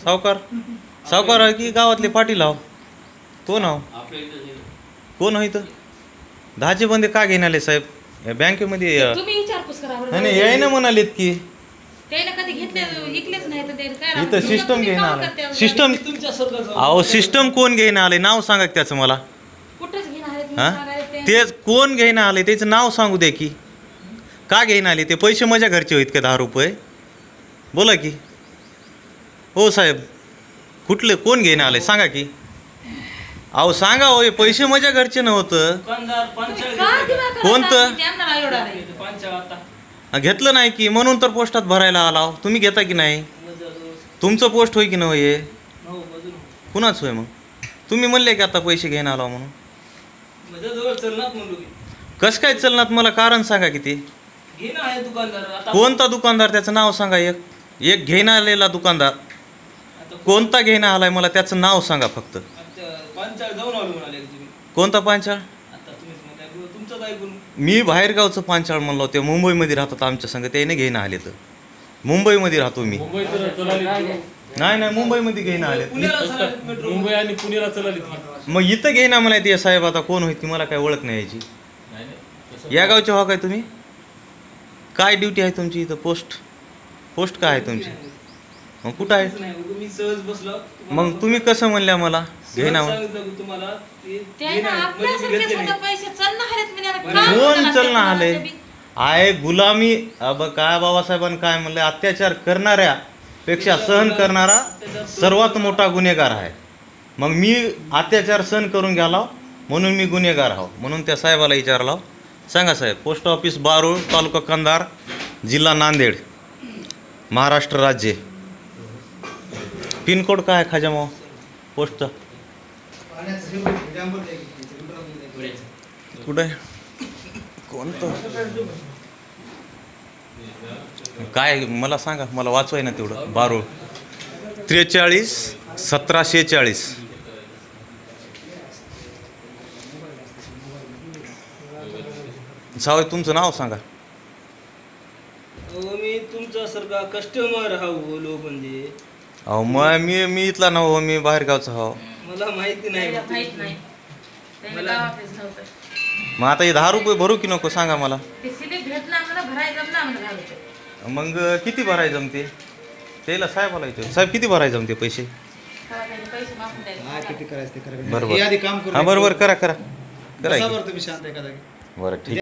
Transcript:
सावकार सावकार आहे की गावातले पाटील आहो कोण आहो कोण आहे इथं दहाचे बंदे का घेऊन आले साहेब या बँकेमध्ये तुम्ही विचारपूस करा बरं. नाही याय ना म्हणालेत की त्याला कधी घेतले विकलेच नाही तर ते काय इथं सिस्टम घेऊन आलं सिस्टम तुमच्या सरकार अहो सिस्टम कोण घेऊन आले नाव सांगा की त्याचं मला कुठंच घेणार आहेत, हा घेणार आहेत ते. तेच कोण घेऊन आले त्याचं नाव सांगू द्या की का घेऊन आले ते पैसे माझ्या घरचे होईत का 10 रुपये बोला की हो साहेब कुठले कोण घेऊन आले सांगा की अहो सांगा हो हे पैसे माझ्या घरचे नव्हतं दुकानदार पंचायत का दिवा करता? कोणतं? त्यांना नाही एवढा नाही. पंचायत आता घेतलं नाही की म्हणून तर पोस्टात भरायला आला हो. तुम्ही घेता की नाही तुमचं पोस्ट होय की नाही हे हो बाजूला कुणाच होय मग तुम्ही म्हणले की आता पैसे घेऊन आला म्हणून माझ्या जवळ चलनात म्हणलो की कसं काय चलनात मला कारण सांगा की ते घे ना आहे दुकानदार आता कोणता दुकानदार त्याचं नाव सांगा एक घेऊन आलेला दुकानदार आता कोणता घेऊन आलाय मला त्याचं नाव सांगा फक्त पंचायत जाऊन आलो म्हणाले की तुम्ही कोणता पांचाळ आता तुम्हीच म्हणताय तुमचंच ऐकून मी बाहेरगावचं पांचाळ म्हणलो ते मुंबईमध्ये राहतात आमच्या संग त्याने घेऊन आले तर मुंबईमध्ये राहतो मी नाही नाही मुंबईमध्ये घेऊन आले पुण्याला चालले मेट्रो मुंबई आणि पुण्याला चलाली मग इथं घेईना मला ते साहेब आता कोण होती मला काय ओळख नाही याची या गावचे हो काय तुम्ही काय ड्युटी आहे तुमची इथं पोस्ट काय आहे तुमची मग कुठं आहे नाही मी सहज बसलो मग तुम्ही कसं म्हणल्या मला घेईना सांगितलं की तुम्हाला ते त्यांना आपल्यासारखे सुद्धा पैसे चलना आहेत म्हणजे आता कोण काय कोण बोलणार चलना ते आले कोणाचे बी? आहे गुलामी अब काय बाबासाहेबांनी काय म्हणले अत्याचार करणाऱ्या पेक्षा सहन करणारा सर्वात मोठा गुन्हेगार आहे मग मी अत्याचार सहन करून गेला म्हणून मी गुन्हेगार आहो म्हणून त्या साहेबाला विचारला सांगा साहेब पोस्ट ऑफिस बारूळ तालुका कंधार जिल्हा नांदेड महाराष्ट्र राज्य पिनकोड काय आहे खाजामाव पोस्टचा कुठं आहे कोणतं काय मला सांगा मला वाचवाय ना तेवढं बारूळ 43-1746 सावय तुमचं नाव सांगा मी तुमचा सारखा कस्टमर हा बोलो म्हणजे अहो मग मी इथला ना हो मी बाहेरगावचा हो मला माहिती नाही त्याला माहित नाही त्याला गावातच नव्हतं. मग आता हे 10 रुपये भरू की नको सांगा मला ते सिलिप घेतला आम्हाला भरायला जमला आम्हाला 10 रुपये. मग किती भरायचं जमते त्याला साहेबाला विचार साहेब किती भरायचं जमते पैसे तेव्हा त्यांनी पैसे मागून द्यायचे. किती करायचं ते करा. बरोबर हे आधी काम करू हा बरोबर करा बसा की. बरं तुम्ही शांत एका जागी. बरं ठीक